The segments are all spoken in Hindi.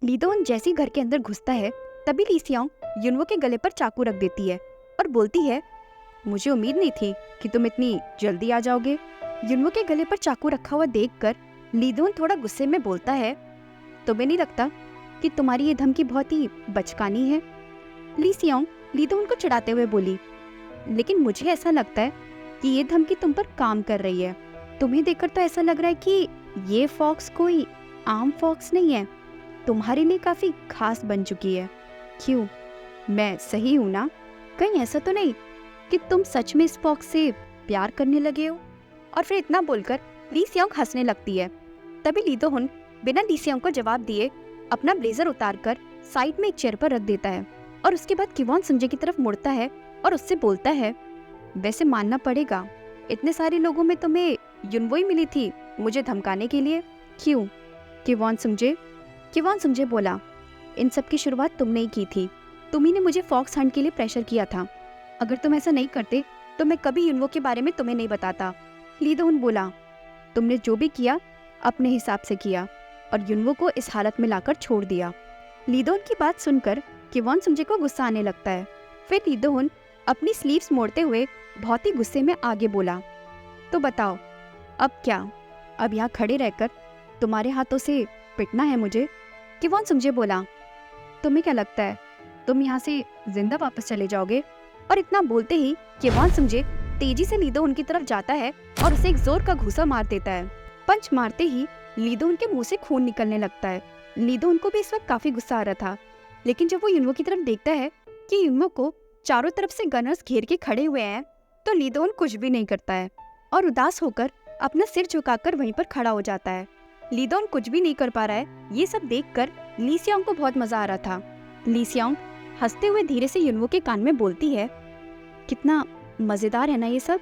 लीदोन जैसे ही घर के अंदर घुसता है तभी ली सियांग युनवो के गले पर चाकू रख देती है और बोलती है, मुझे उम्मीद नहीं थी कि तुम इतनी जल्दी आ जाओगे। युनवो के गले पर चाकू रखा हुआ देखकर लीदोन थोड़ा गुस्से में बोलता है, तुम्हें नहीं लगता कि तुम्हारी ये धमकी बहुत ही बचकानी है? ली सियांग लीदोन को चिढ़ाते हुए बोली, लेकिन मुझे ऐसा लगता है कि ये धमकी तुम पर काम कर रही है। तुम्हें देखकर तो ऐसा लग रहा है कि ये फॉक्स कोई आम फॉक्स नहीं है, तुम्हारे लिए काफी खास बन चुकी है। क्यों, मैं सही हूँ ना? कहीं ऐसा तो नहीं कि तुम सच में इस फॉक्स से प्यार करने लगे हो? और फिर इतना बोलकर ली सियांग हंसने लगती है। तभी लीदोन बिना ली सियांग को जवाब दिए अपना ब्लेजर उतारकर साइड में एक चेयर पर रख देता है और उसके बाद किवॉन सुंजे की तरफ मुड़ता है और उससे बोलता है, वैसे मानना पड़ेगा इतने सारे लोगों में तुम्हें युनवो ही मिली थी मुझे धमकाने के लिए, क्यों? किवॉन सुंजे बोला, इन सब की शुरुआत तुमने ही की थी। तुम ही ने मुझे फॉक्स हंट के लिए प्रेशर किया था। अगर तुम ऐसा नहीं करते तो मैं कभी युनवो के बारे में तुम्हें नहीं बताता। लीदोन बोला, तुमने जो भी किया अपने हिसाब से किया और युनवो को इस हालत में लाकर छोड़ दिया। लीदोन की बात सुनकर किवॉन सुंजे को गुस्सा आने लगता है। फिर लीदोन अपनी स्लीव्स मोड़ते हुए बहुत ही गुस्से में आगे बोला, तो बताओ अब क्या? अब यहाँ खड़े रहकर तुम्हारे हाथों से पिटना है मुझे? किवॉन सुंजे बोला, तुम्हें क्या लगता है तुम यहाँ से जिंदा वापस चले जाओगे? और इतना बोलते ही किवॉन सुंजे तेजी से लीदोन की तरफ जाता है और उसे एक जोर का घूसा मार देता है। पंच मारते ही लीदोन के मुंह से खून निकलने लगता है। लीदोन को भी इस वक्त काफी गुस्सा आ रहा था, लेकिन जब वो युनवो की तरफ देखता है कि युनवो को चारों तरफ से गनर्स घेर के खड़े हुए हैं, तो लीदोन कुछ भी नहीं करता है और उदास होकर अपना सिर झुकाकर वहीं पर खड़ा हो जाता है। लीदोन कुछ भी नहीं कर पा रहा है। ये सब देखकर ली सियांग को बहुत मजा आ रहा था। ली सियांग हंसते हुए धीरे से युनवो के कान में बोलती है, कितना मजेदार है ना ये सब।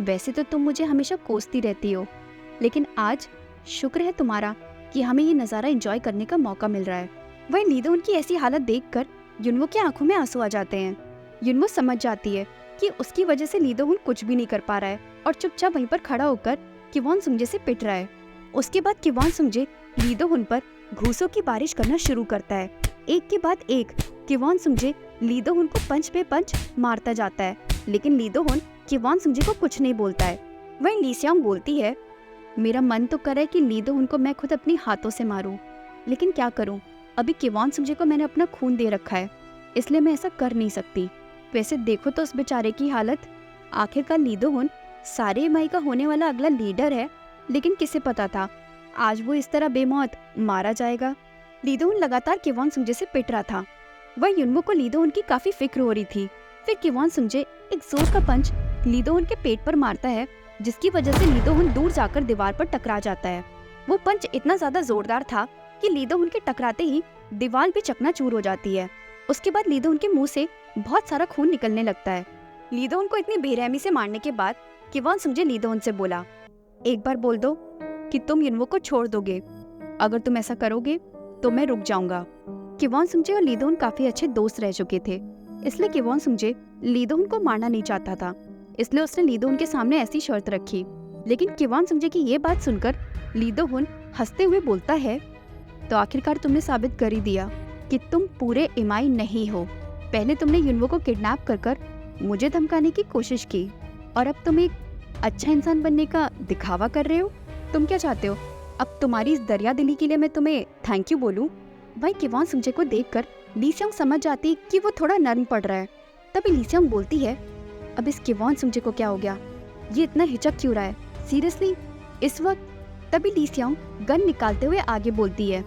वैसे तो तुम मुझे हमेशा कोसती रहती हो, लेकिन आज शुक्र है तुम्हारा कि हमें ये नज़ारा एंजॉय करने का मौका मिल रहा है। वही लीदोन की ऐसी हालत देखकर युनवो की आंखों में आंसू आ जाते हैं। युनवो समझ जाती है कि उसकी वजह से लीदोन कुछ भी नहीं कर पा रहा है और चुपचाप वहीं पर खड़ा होकर किवॉन सुंजे से पिट रहा है। उसके बाद किवॉन सुंजे लीदोन पर घूसों की बारिश करना शुरू करता है। एक के बाद एक किवॉन सुंजे लीदोन को पंच पे पंच मारता जाता है, लेकिन लीदोन किवॉन सुंजे को कुछ नहीं बोलता है। वहीं ली सियांग बोलती है, मेरा मन तो कर रहा है कि लीदोन को मैं खुद अपनी हाथों से मारूं, लेकिन क्या करूं, अभी किवॉन सुंजे को मैंने अपना खून दे रखा है, इसलिए मैं ऐसा कर नहीं सकती। वैसे देखो तो उस बेचारे की हालत। आखिरकार लीदोन सारे माई का होने वाला अगला लीडर है, लेकिन किसे पता था आज वो इस तरह बेमौत मारा जाएगा। लीदोन लगातार किवॉन सुंजे से पिट रहा था। वह युनवो को लीदोन की काफी फिक्र हो रही थी। फिर किवॉन सुंजे एक जोर का पंच लीदोन के पेट पर मारता है, जिसकी वजह से लीदोन दूर जाकर दीवार पर टकरा जाता है। वो पंच इतना ज्यादा जोरदार था कि लीदोन के टकराते ही दीवार भी चकनाचूर हो जाती है। उसके बाद लीदोन के मुंह से बहुत सारा खून निकलने लगता है। लीदोन को इतनी बेरहमी से मारने के बाद किवॉन सुंजे लीदोन से बोला, एक बार बोल दो कि तुम युनवो को छोड़ दोगे। अगर तुम ऐसा करोगे तो मैं रुक जाऊंगा। किवॉन सुंजे और लीदोन काफी अच्छे दोस्त रह चुके थे, इसलिए किवॉन सुंजे लीदोन को मारना नहीं चाहता था, इसलिए उसने लीदोन के सामने ऐसी शर्त रखी। लेकिन किवॉन सुंजे की ये बात सुनकर लीदोन हंसते हुए बोलता है, तो आखिरकार तुमने साबित कर ही दिया कि तुम पूरे इमाई नहीं हो। पहले तुमने युनवो को किडनैप कर मुझे धमकाने की कोशिश की और अब तुम एक अच्छा इंसान बनने का दिखावा कर रहे हो। तुम क्या चाहते हो? अब तुम्हारी इस दरिया दिली के लिए मैं तुम्हें थैंक यू बोलूं? भाई किवॉन सुंजे को देखकर ली सियांग समझ जाती कि वो थोड़ा नर्म पड़ रहा है। तभी ली सियांग बोलती है, अब इस किवॉन सुंजे को क्या हो गया? ये इतना हिचक क्यों रहा है? सीरियसली इस वक्त? तभी ली सियांग गन निकालते हुए आगे बोलती है,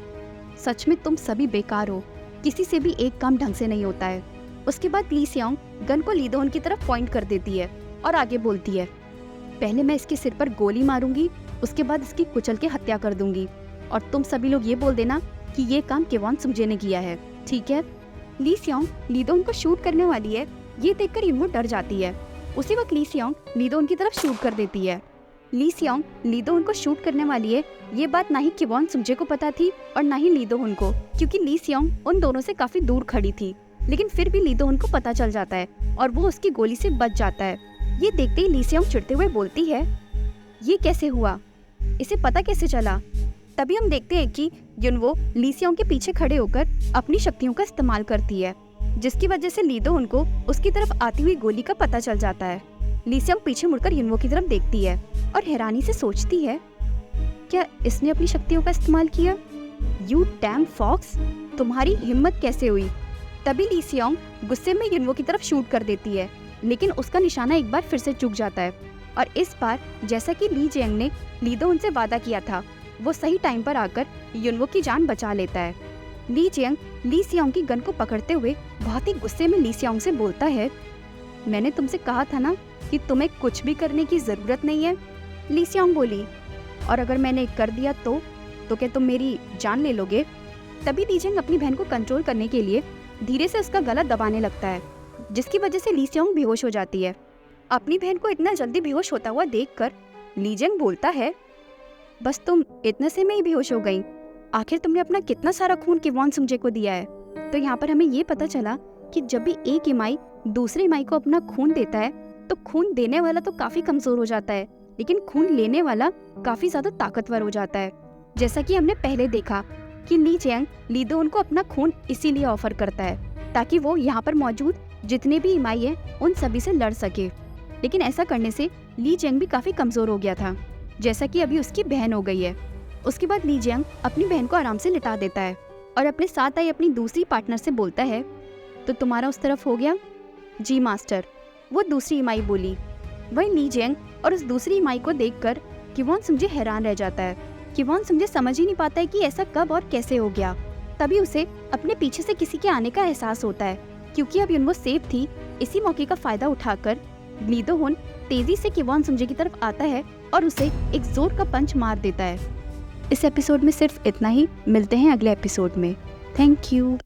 सच में तुम सभी बेकार हो, किसी से भी एक काम ढंग से नहीं होता है। उसके बाद ली सियांग गन को लीदोन की तरफ पॉइंट कर देती है और आगे बोलती है, पहले मैं इसके सिर पर गोली मारूंगी, उसके बाद इसकी कुचल के हत्या कर दूंगी और तुम सभी लोग ये बोल देना कि ये काम किवॉन सुंजे ने किया है, ठीक है? ली सियांग लीदोन को शूट करने वाली है। ये देखकर युनवो डर जाती है। उसी वक्त ली सियांग लीदोन की तरफ शूट कर देती है। ली सियांग लीदोन को शूट करने वाली है, ये बात ना ही किवॉन सुंजे को पता थी और ना ही लीदोन को, क्योंकि ली सियांग उन दोनों से काफी दूर खड़ी थी। लेकिन फिर भी लीदोन को पता चल जाता है और वो उसकी गोली से बच जाता है। ये देखते ही ली सियांग चिढ़ते हुए बोलती है, ये कैसे हुआ? इसे पता कैसे चला? तभी हम देखते हैं कि युनवो लीसियोंग के पीछे खड़े होकर अपनी शक्तियों का इस्तेमाल करती है, जिसकी वजह से लीदो उनको उसकी तरफ आती हुई गोली का पता चल जाता है। लीसियोंग पीछे मुड़कर युनवो की तरफ देखती है और हैरानी से सोचती है, क्या इसने अपनी शक्तियों का इस्तेमाल किया? यू डैम फॉक्स, तुम्हारी हिम्मत कैसे हुई? तभी लीसियोंग गुस्से में युनवो की तरफ शूट कर देती है, लेकिन उसका निशाना एक बार फिर से चूक जाता है और इस बार जैसा कि ली जियांग ने लीदो उनसे वादा किया था, वो सही टाइम पर आकर युनवो की जान बचा लेता है। ली जियांग लीसियोंग की गन को पकड़ते हुए बहुत ही गुस्से में लीसियोंग से बोलता है, मैंने तुमसे कहा था ना कि तुम्हें कुछ भी करने की जरूरत नहीं है। लीसियोंग बोली, और अगर मैंने कर दिया तो क्या तुम मेरी जान ले लोगे? तभी ली जियांग अपनी बहन को कंट्रोल करने के लिए धीरे से उसका गला दबाने लगता है, जिसकी वजह से लीसियोंग बेहोश हो जाती है। अपनी बहन को इतना जल्दी बेहोश होता हुआ देखकर ली जियांग बोलता है, बस तुम इतने से में ही बेहोश हो गई? आखिर तुमने अपना कितना सारा खून किवॉन सुंजे को दिया है? तो यहाँ पर हमें ये पता चला कि जब भी एक इमाई दूसरे इमाई को अपना खून देता है तो खून देने वाला तो काफी कमजोर हो जाता है, लेकिन खून लेने वाला काफी ज्यादा ताकतवर हो जाता है। जैसा कि हमने पहले देखा कि ली जियांग लीदो उनको अपना खून इसीलिए ऑफर करता है ताकि वो यहाँ पर मौजूद जितने भी इमाई है उन सभी से लड़ सके, लेकिन ऐसा करने से ली जियांग भी काफी कमजोर हो गया था, जैसा कि अभी उसकी बहन हो गई है। उसके बाद ली जियांग अपनी बहन को आराम से लिटा देता है और अपने साथ आई अपनी दूसरी पार्टनर से बोलता है, तो तुम्हारा उस तरफ हो गया? जी मास्टर, वो दूसरी इमाई बोली। वही ली जियांग और उस दूसरी इमाई को देखकर किवॉन सुंजे हैरान रह जाता है। किवॉन सुंजे समझ ही नहीं पाता है कि ऐसा कब और कैसे हो गया। तभी उसे अपने पीछे से किसी के आने का एहसास होता है, क्योंकि अब युनवो सेफ थी। इसी मौके का फायदा उठाकर लीदो हुन तेजी से किवॉन सुंजे की तरफ आता है और उसे एक जोर का पंच मार देता है। इस एपिसोड में सिर्फ इतना ही। मिलते हैं अगले एपिसोड में। Thank you.